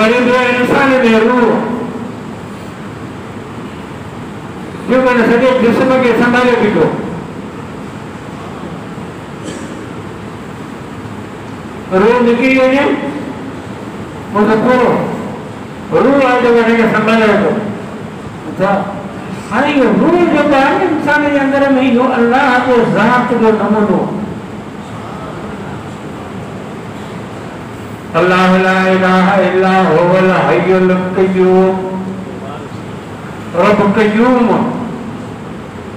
बड़े बड़े इंसान में रूह जो मैंने सॼे जिस्म खे संभाले बीठो रूह निकिरी वञे मुंहिंजो थोरो रूह आहे जेको हिनखे संभाले वेठो। अच्छा हाणे इहो रूह जेको आहे न इंसान जे अंदर में इहो अल्लाह जो ज़ात जो नमूनो अल्लाह ला इलाहा इल्ला हुवल हय्युल क़य्यूम रब क़य्यूम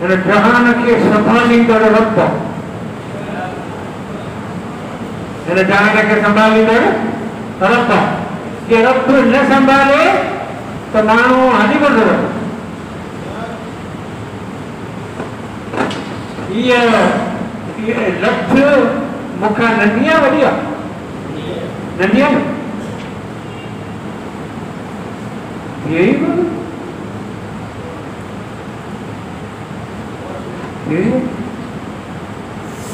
इन जहान खे संभालींदड़ रब इन जहान खे संभालींदड़ रब के रब न संभाले तो माण्हू हली वञे। ये लठ मूंखां नंढी आहे वॾी आहे? नंढी आहे न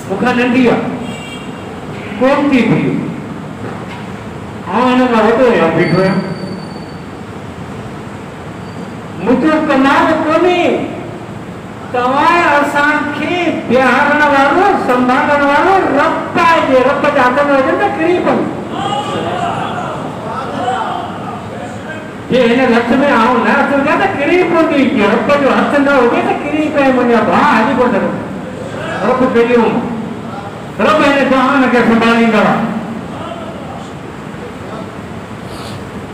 मूंखां नंढी आहे कोन थी थी हिन खां वॾो आहियां बीठो आहियां मुंहिंजो कमाल कोन्हे तव्हां असांखे बिहारण वारो संभालण वारो रब आहे जे रब जा हथ में हुजनि त किरी पवनि जे हिन हथ में आऊं न हथ हुजे त किरी पवंदी जे रब जो हथ न हुजे त किरी पए मुंहिंजा भाउ हली कोन रब क़य्यूम रब हिन जहान खे संभालींदड़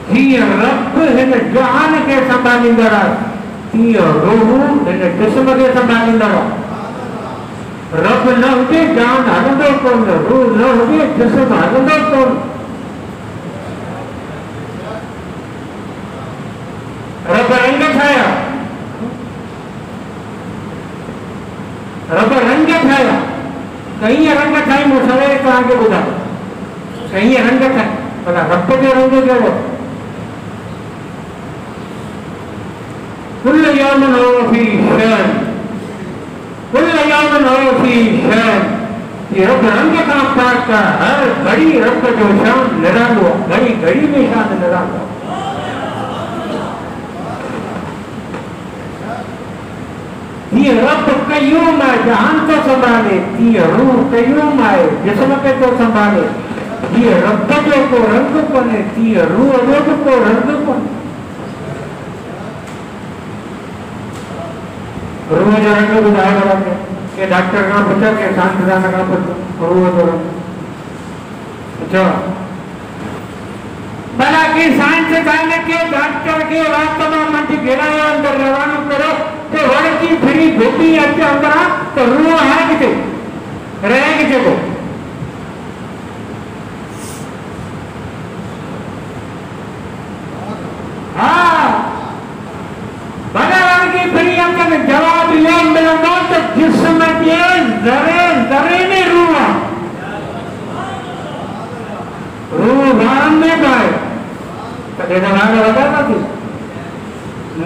हीअं रब हिन जहान खे संभालींदड़ आहे तीअं रूह हिन जिस्म खे संभालींदड़ आहे। रब न हुजे जान हलंदो कोन रूह न हुजे जिस्म हलंदो कोन। रब रंग ठाहिया रब रंग ठाहिया कई रंग ठाही मूं सवेरे तव्हांखे ॿुधायो कई रंग ठाही भला रब जो रंग कहिड़ो कुल यौमन हुव फी शान कुल यौमन हुव फी शान ये रब रंग खां पाक आहे हर घड़ी रब जो शान निरालो आहे घड़ी घड़ी में शान निरालो आहे। ये रब क़य्यूम है जहान को संभाले तीअं रूह क़य्यूम है जिस्म खे तो संभाले ये रब जो को रंग कोन्हे तीअं रूह जो बि को रंग कोन्हे। रूह जो रंग ॿुधायो वञे के डॉक्टर खां पुछो के साइंसदान खां पुछो रूह जो रंग अच्छा भला के साइंसदान के डॉक्टर के वास्तव में मंझि गिरायो अंदर रवानो करो तो वड़की फिरी घुटी अचे अंदर तो रूह है किथे रहे किथे को हाँ भला वड़की फिरी अंदर जवाब ये मिलंदो तो जिस्म के जरे जरे में रूह रूह वारन में पाए कदे न वार वधा थी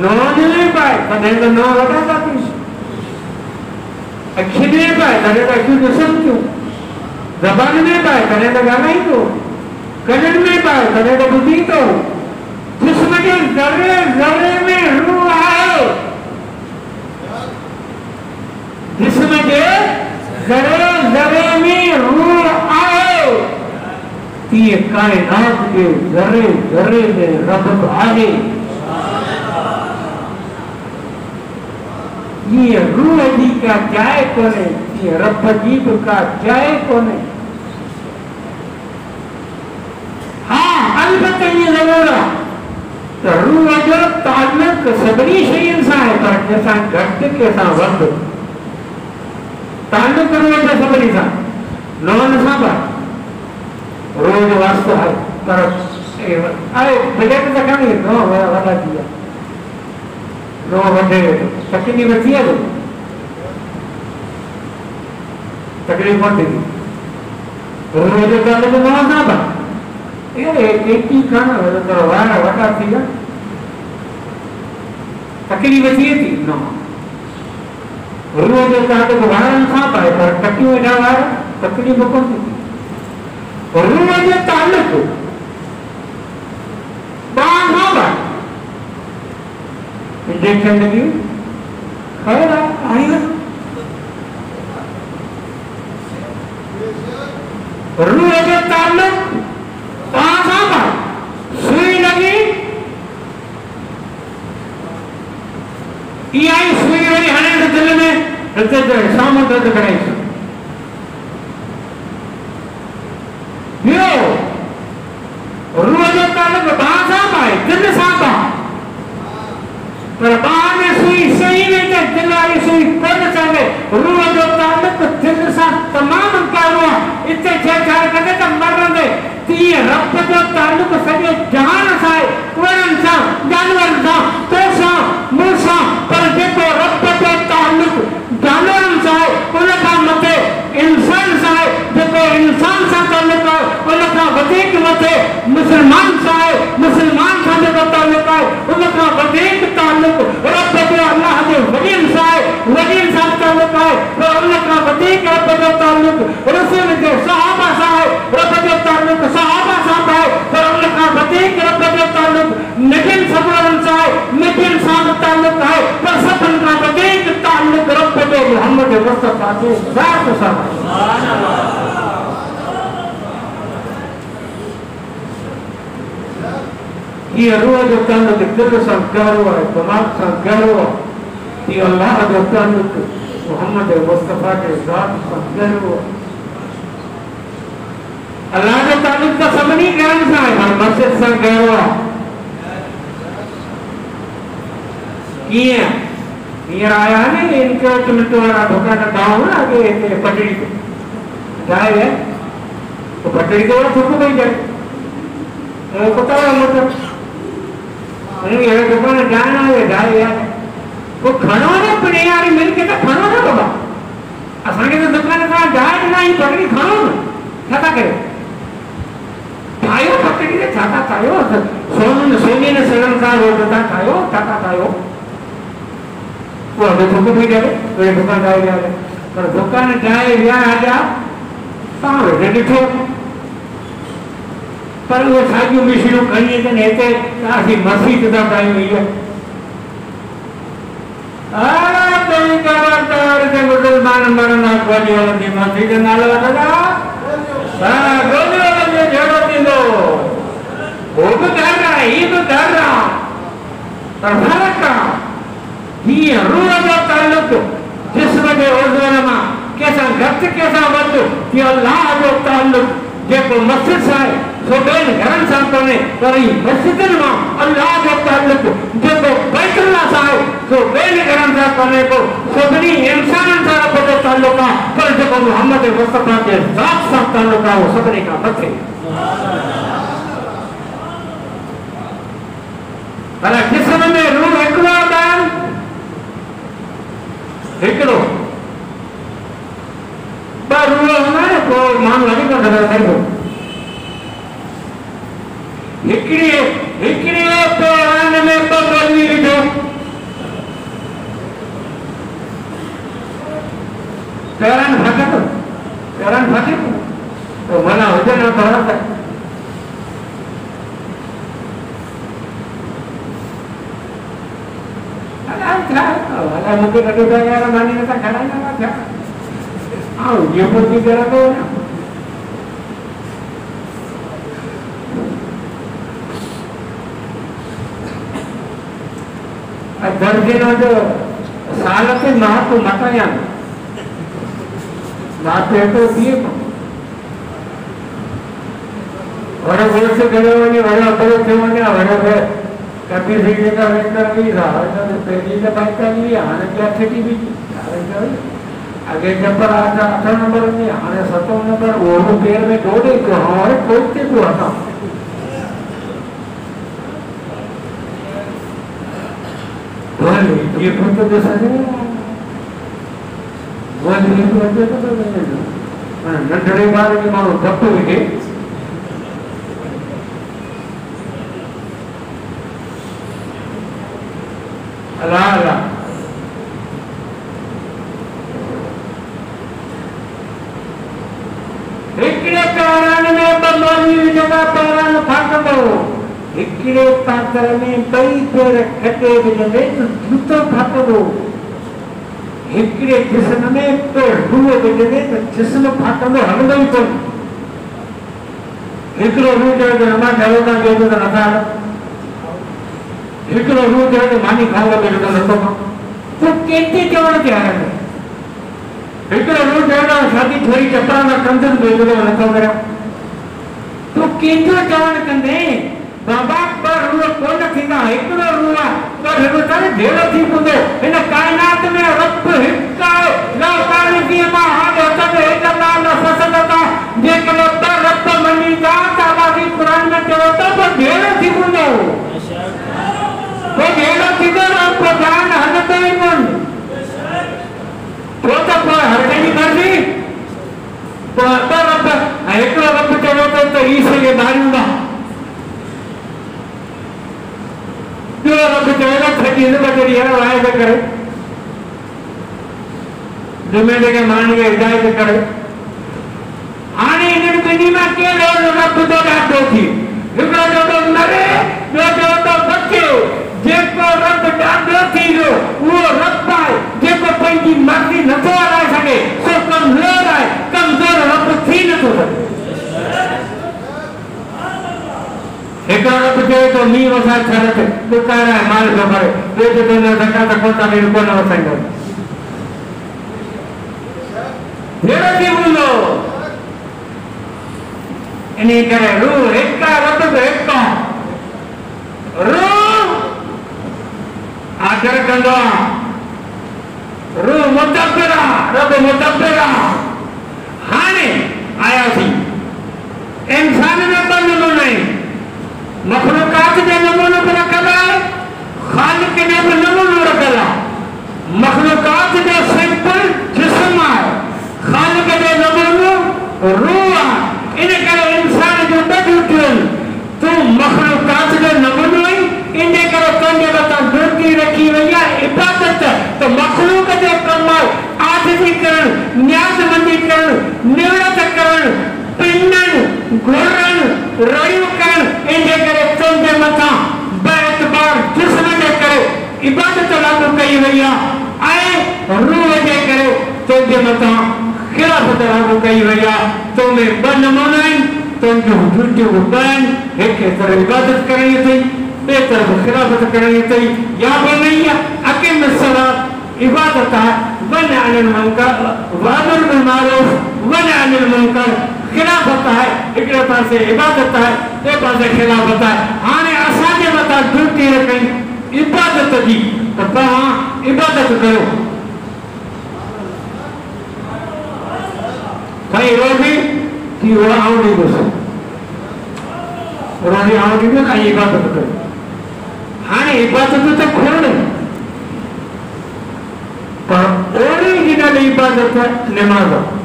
नोन में पाए कदे न नो वधा थी अखि में पाए कदे न अखियूं ॾिसनि थियूं ज़बान में पाए कदे न ॻाल्हाई थो कननि में पाए कदे न ॿुधी थो जिस्म जे ज़रे ज़रे में रूह आहे जिस्म जे ज़रे ज़रे में रूह आहे तीअं काइनात के ज़रे ज़रे में रब आहे। ये रूह जी का जाए कोने ये रब जी का जाए कोने। हाँ अलबत्ते ये ज़रूर तो रूह जो ताल्लुक सभिनी शयुनि सां आहे पर कंहिंसां घटि कंहिंसां वधि ताल्लुक रूह जो सभिनी सां नोन सां बि रूह जो वास्तो आहे पर आहे बजट त खणी नो वॾा थी विया नो वधे तकलीफ़ थी आहे तकलीफ़ कोन थींदी रूह जो ताल्लुक नोन सां बि केकी खण वार वॾा थी विया तकलीफ़ थिए थी न रूह जो ताल्लुक वारनि सां बि आहे पर टकियूं एॾा वार तकलीफ़ कोन थी रूह जो ताल्लुक देखने लगी खैर आई ना रूह के ताल्लुक कहाँ सुई लगी आई सुई वाली हने दिल में सामो दर्द कराई रूह जो ताल्लुक बांसा पाए दिल सापा पर बाहर में सुई सही नहीं है दिल वाली सुई कौन चाहे रूह जो ताल्लुक दिल सा तमाम कारुआ इतने छेड़छाड़ करते तो मर रहे ती रब जो ताल्लुक सॼे जहान सां आहे कुरनि सां जानवरनि सां तोसां मूंसां पर जेको रब जो ताल्लुक जानवरनि सां आहे उन खां मथे इंसान सां आहे जेको इंसान सां ताल्लुक आहे उन खां वधीक मथे मुस्लमान सां आहे मुस्लमान सां जेको ताल्लुक आहे उन खां वधीक ताल्लुक रब जो अल्लाह जे वॾियुनि सां आहे वॾियुनि सां ताल्लुक आहे पर उन खां वधीक रब जो ताल्लुक रसूल जे सहाबा सां आहे रब जो ताल्लुक सहाबा सां आहे पर उन खां वधीक रब जो ताल्लुक नबियुनि सभरनि सां आहे नबियुनि सां ताल्लुक आहे पर सभिनि खां वधीक ताल्लुक रब जो मोहम्मद मुस्तफा जे ज़ात सां आहे सुभान अल्लाह ये रूह जो ताल्लुक दिल सां गहरो आहे दिमाग सां गहरो आहे ये अल्लाह जो ताल्लुक मोहम्मद मुस्तफा के ज़ात सां गहरो आहे अल्लाह जो ताल्लुक तो सभिनी ॻाल्हि सां आहे पर मस्जिद सां गहरो आहे कीअं हींअर आया ने इनके मिनट वारा दुकान गाँव ना आगे हिते पटड़ी पे जाए है तो पटड़ी के वहाँ थुक पई जाए पता है मतलब ये दुकान जाना है जाए यार वो खड़ो ना पड़े यार मिल के तो खड़ो ना बाबा असांखे तो दुकान का जाए ना ही पटड़ी खड़ो ना छाता करे ठायो पटड़ी ने छाता ठायो सोनी ने सड़न का रोड था ठायो छाता ठायो वो अबे थोको भी जाए तो ये दुकान जाए यार पर दुकान जाए यार आजा सावे रेडी ठो पर वो सागियो मिशिरो खणी ते नेते काफी मस्जिद दा टाइम हुई आ कोई करार ते मुसलमान मरना कोनी वाला दी मस्जिद नालो दादा हां गोली वाला जे जड़ो दिंदो वो भी कर रहा है ये भी कर रहा पर फर्क का ये रूह जो ताल्लुक जिस्म के उज़्व मां कैसा घट कैसा वध कि अल्लाह जो ताल्लुक जेको मस्जिद सां आहे सो ॿियनि घरनि सां कोन्हे पर ही मस्जिदनि मां अल्लाह जो ताल्लुक जेको बैतुल्लाह सां आहे सो ॿियनि घरनि सां कोन्हे को सभिनी इंसाननि सां रब जो ताल्लुक आहे पर जेको मोहम्मद मुस्तफा जे ज़ात सां ताल्लुक आहे उहो सभिनी खां मथे पर जिस्म में रूह हिकिड़ो ॿार हिकिड़ो ॿ रूह हूंदा न पोइ माण्हू हली कोन सघंदो हिकिड़ी पैरान में ॿ गोली विझो पैरान फाटे तो मना हुजे न थोड़ा सा अला मूंखे कॾहिं था यार मानी नथा खणाईंदा थिया ये बुद्धि करा दो दर्जनों जो साल के महत्व मताया बात है तो दिए बड़े बोल से गए होंगे बड़े अपने थे होंगे बड़े कभी सीखने का वेंटर भी था पहली का बात कर लिया आने क्या खेती भी आगे नंबर आता 8 नंबर में आने 7 नंबर वो पेड़ में दौड़े तो हमारे कोई को आता ये फोटो जैसा नहीं वो नहीं करते तो नहीं नंढड़े बार में मानो धप विके अल्लाह अल्लाह हिकिड़े पैरान में ॿ गोली जगह पैरान फाटंदो हिकिड़े पात्र में ॿई पेर कटे विझंदे त जूतो फाटंदो, हिकिड़े जिस्म में पेर रूह विझंदे त जिस्म फाटंदो, हलंदो ई कोन। हिकिड़ो रूह चयो त नमाज़ ठाहियो था, ॿियो त नथा हलो। हिकिड़ो रूह चयो त मानी खाओ, ॿियो त नथो खाओ। तूं कंहिंखे चवण ते आयो आहे? हिकिड़ो रूह चयो त शादी थोरी चपड़ा न कंदुसि, ॿियो त नथो करियां। तूं कंहिंजो चवण कंदे? बाबा पर रूह कोन थींदा, हिकिड़ो रूह आहे, पर हिन करे ढेरो थी पवंदो। हिन काइनात में रब हिकु आहे, ला तारीफ़ी मां हाल हद हिक अल्लाह न फसदता। जेकॾहिं त रब मञींदा त अल्लाह जी क़ुरान में चयो त पोइ ढेरो थी पवंदो। पोइ ढेरो थींदो न, पोइ जान हलंदो ई कोन। छो त पोइ हर कंहिंजी मर्ज़ी, पोइ ॿ रब, हिकिड़ो रब चयो त ई सॼे ॿारियूं न, ॿियो रब चयो त थकी बचड़ी आहे वाइद करे, जुमे जेके माण्हुनि खे हिदायत करे। हाणे हिननि ॿिन्ही मां कहिड़ो रब थो ॾाढो थी? हिकिड़ो चयो त मरे, ॿियो चयो त बचे। जेको रब ॾाढो थी वियो उहो रब आहे जेको पंहिंजी मर्ज़ी नथो हलाए सघे, सो कमज़ोर आहे, कमज़ोर रब थी नथो सघे। हिकिड़ो रब चयो त मींहुं वसाए छॾ ते ॾुकार आहे, माल थो भरे, ॿियो चयो त ज़कात कोन था ॾियनि, कोन वसाईंदो। ढेरो थी वेंदो। इन करे रूह हिकु आहे, रब बि हिकु आहे। रूह आदर कंदो आहे, रूह मुदब्बिर आहे, रब मुदब्बिर आहे। हाणे आयासीं इंसान में ॿ नमूना आहिनि, मखलूकात जो नमूनो बि रखियल आहे, ख़ालिक जो बि नमूनो रखियल आहे। मखलूकात जो सिंपल जिस्म आहे, ख़ालिक जो नमूनो रूह आहे। इन करे इंसान जो ॿ ड्यूटियूं आहिनि। तूं मखलूकात जो नमूनो आहीं, इन करे तुंहिंजे मथां ड्यूटी रखी वई आहे इबादत। त मखलूक जो कमु आहे आजिज़ी करणु, न्याज़मंदी करणु, निवड़त करणु, पिनणु, घुरणु, रड़ियूं करणु। इन करे तुंहिंजे मथां बेएतबार जिस्म जे करे इबादत लागू कई वई आहे ऐं रूह जे करे तुंहिंजे मथां खिलाफ़त लागू कई वई आहे। तोमें ॿ नमूना आहिनि, तुंहिंजूं ड्यूटियूं ॿ आहिनि। हिकु तरफ़ इबादत करणी अथई, ॿिए तरफ़ खिलाफ़त करणी अथई। या बि नहीं आहे, अक़ीम सलात इबादत आहे, वञ अनिल मुनकर वअमर बिल मारूफ वञ अनिल मुनकर खिलाफ़त आहे। हिकिड़े पासे इबादत आहे, ॿिए पासे खिलाफ़त आहे। हाणे असांजे मथां ड्यूटी रखई इबादत जी, त तव्हां इबादत कयो। भाई रोटी की वो आऊं ॾींदुसि, रोटी आऊं ॾींदुसि ऐं इबादत कयो। हाणे इबादत त खोड़, पर ओरिजिनल इबादत निमाज़ आहे।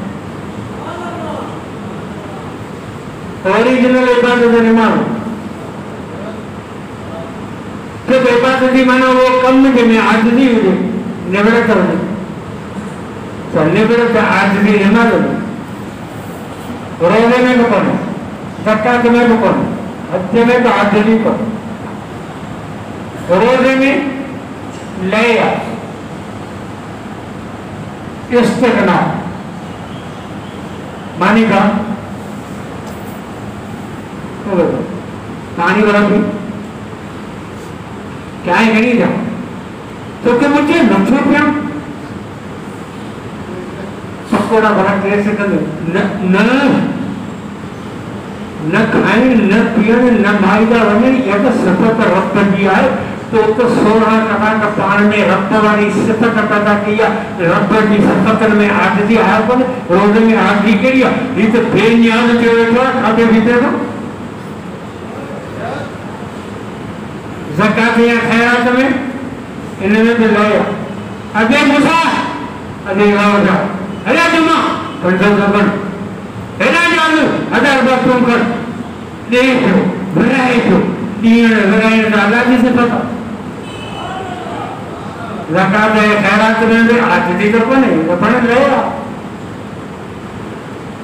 ओरिजिनल इबादत निमाज़, तो इबादत जी माना वो कम जंहिंमें आजिज़ी हुजे, निवड़त हुजे, त निवड़त आजिज़ी निमाज़ हुजे। रोज़े में भी कोन, ज़कात में भी कोन, हज में भी आजिज़ी कोन। रोज़े में लय आहे, इस्तिग़ना, मानी का पानी वाला भी क्या है नहीं था तो क्या मुझे नफो पिया पकोड़ा भरा कैसे कर न खाए न पिए न माइदा वने या तो सिफत रब जी आहे तो 16 कलाक पाण में रब वाली सिफत पैदा की आहे। रब जी सिफत में आजिज़ी आहे कोन, रोज़ में आजिज़ी कहिड़ी आहे? हीअ त बेनियाज़ थियो वेठो आहे खाधे पीते में। ज़कात या ख़ैरात में इनमें भी लय आहे। अॼु मूंसां अॼु रावजा हेॾा जुमा 500 खण, हेॾा ॼाणू 1000 रुपया तूं खण, ॾे पियो विराए पियो, ॾींहं विराइण त अलाह जी सिफ़त आहे। ज़कात ऐं ख़ैरात में भी आजिज़ी त कोन्हे, त पाण लय आहे।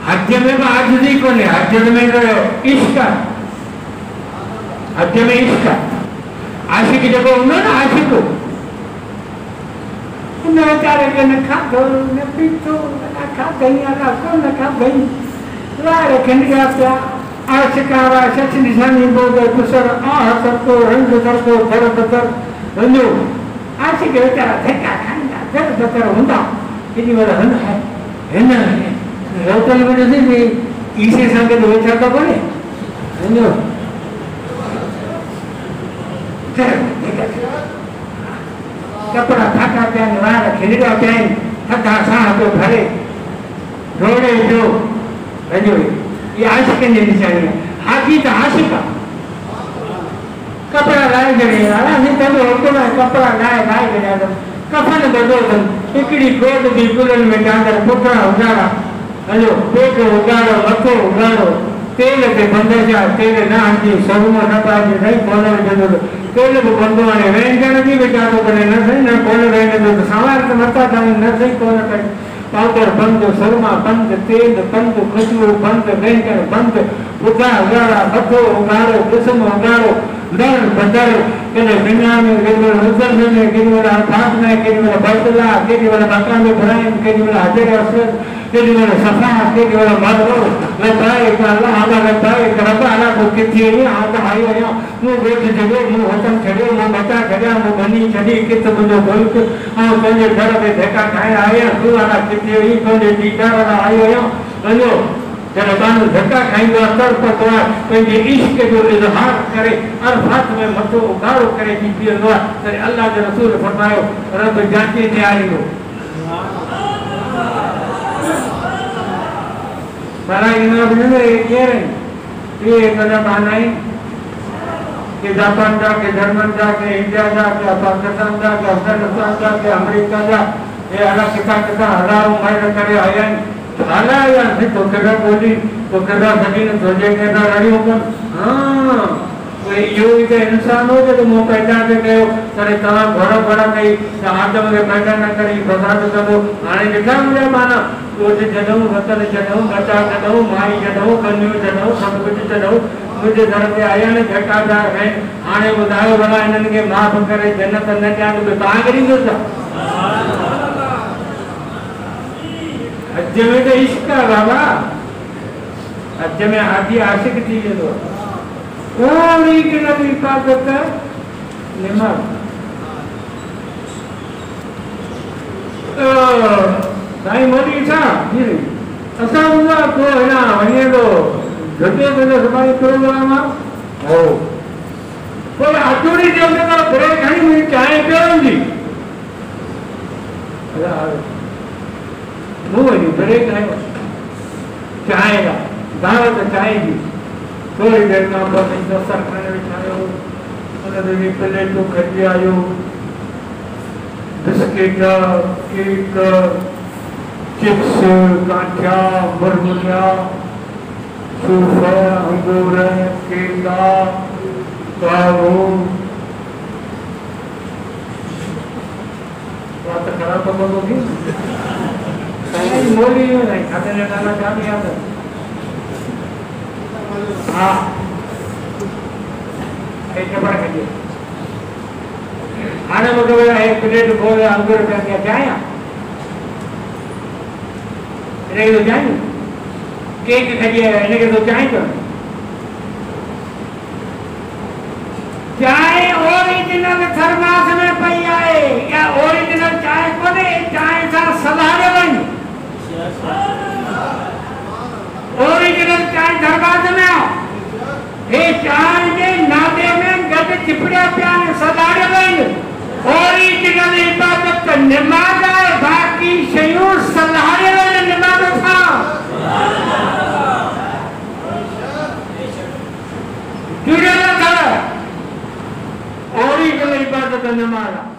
हज में भी आजिज़ी कोन्हे, हज में त इश्क आहे। हज में इश्क आशिक जो हूंदो न आशिक उन वीचारे खे न खाधो न पीतो न खाधई अलाह कोन खाधई वार खंडिया पिया आशिकारा सच निशानी बोगे कुसर आह करतो रंग करतो दर बदर वञो आशिक वीचारा धक्का खाईंदा दर बदर हूंदा केॾी महिल हिन होटल में ॾिसी थी ईसे सां गॾु वेठा थो कोन्हे वञो कपड़ा फाटा पिया आहिनि वार खिलरिया पिया आहिनि थधा साह पियो भरे रोड़े जो वञो ये आशिकनि जी निशानी आहे हाजी त आशिक आहे कपड़ा लाहे छॾे हाणे तंहिंजो हुकुम आहे कपड़ा लाहे छॾिया अथनि कफन ॿधो अथनि हिकिड़ी गोद बि गुलनि में चादर पुठियां उघाड़ा हलो पेट उघाड़ो मथो उघाड़ो तेल ते बंदिश आहे तेल न हणिजी सरूम न पाइजे साईं कोन विझंदो तेल बि बंदो हाणे व्यंजन बि विझा थो करे न साईं न कोन रहंदो त सवार त मथां ताईं न साईं कोन करे पाउडर बंदि सुरमा बंदि तेल बंदि खुशबू बंदि व्यंजन बंदि ॿुधा उघाड़ा मथो उघाड़ो क़िस्म उघाड़ो दर बदर केॾे दुनिया में केॾी महिल मुसलमान में केॾी महिल अरफात में केॾी महिल बरतला केॾी महिल मकान इब्राहिम केॾी महिल हजर असवद केॾी महिल सफ़ा केॾी महिल मरवो लबाइक अल्लाह लबाइक रब अला को किथे आउं आई आहियां मूं ॻोठ छॾियो मूं वतन छॾियो मूं मता छॾिया मूं बनी छॾी किथ मुंहिंजो मुल्क ऐं तुंहिंजे घर में धिका ठाहिण आहियां तूं अला किथे हुई तुंहिंजे दीदार वारा आई आहियां वञो जॾहिं माण्हू धक्का खाईंदो आहे तड़पंदो आहे पंहिंजे इश्क जो इज़हार करे अरफात में मथो उघाड़ो करे थी बीहंदो आहे तॾहिं अलाह जो रसूल फरमायो रब जांचे निहारींदो ये कदम आना ही कि जापान जा के जर्मन जा के इंडिया जा के पाकिस्तान जा के अफगानिस्तान जा के अमेरिका जा ये अलग किता हज़ारों माइल करे आया हाला या तो केड़ा बोली तो केड़ा सभी ने सोचे केड़ा रही होकर हां कोई यो के इंसान हो जो मो पैदा के गयो करे तवा बड़ा बड़ा कई आदम के पैदा न करी फसाद करो हाने जेका मुझे माना तो जदों वतन जदों बचा जदों माई जदों कन्यो जदों सब कुछ जदों मुझे घर पे आया ने घटादार है हाने बुधायो भला इनन के माफ करे जन्नत न क्या तो तांगरी दो हज में तो इश्क है बाबा हज में हाजी आशिक थी जो कोई की नबी हिफाजत निमर साईं मोदी साहब जी असां हुआ को है ना वने तो घटे घटे सफाई प्रोग्राम हो कोई अचूरी जो का ब्रेक हणी मुझे चाय पियोंदी वो नहीं ब्रेक है चाय का दावत चाय की थोड़ी देर में आप दस्तर खाने बिछायो उन्होंने प्लेट को खजी आयो बिस्किट केक चिप्स काठिया मुरमुरिया सूफ अंगूर केला कावो बात खराब तो बोलोगी मोली नहीं खाते ने डाला क्या दिया था हाँ एक बार करिए आने में कभी एक प्लेट बोले अंगूर का क्या जाया इन्हें तो जाए केक खाइए इन्हें तो जाए तो चाय ओरिजिनल थर्मास में पई आए या ओरिजिनल चाय कोने चाय सा सलाह बन ओरिजिनल चाय थर्मास में आओ ये चाय के नादे में गद चिपड़िया प्यान सलाह बन ओरिजिनल इबादत का नमाज है बाकी शयूं सलाह बन नमाज था जुड़े ना था ओरिजिनल इबादत नमाज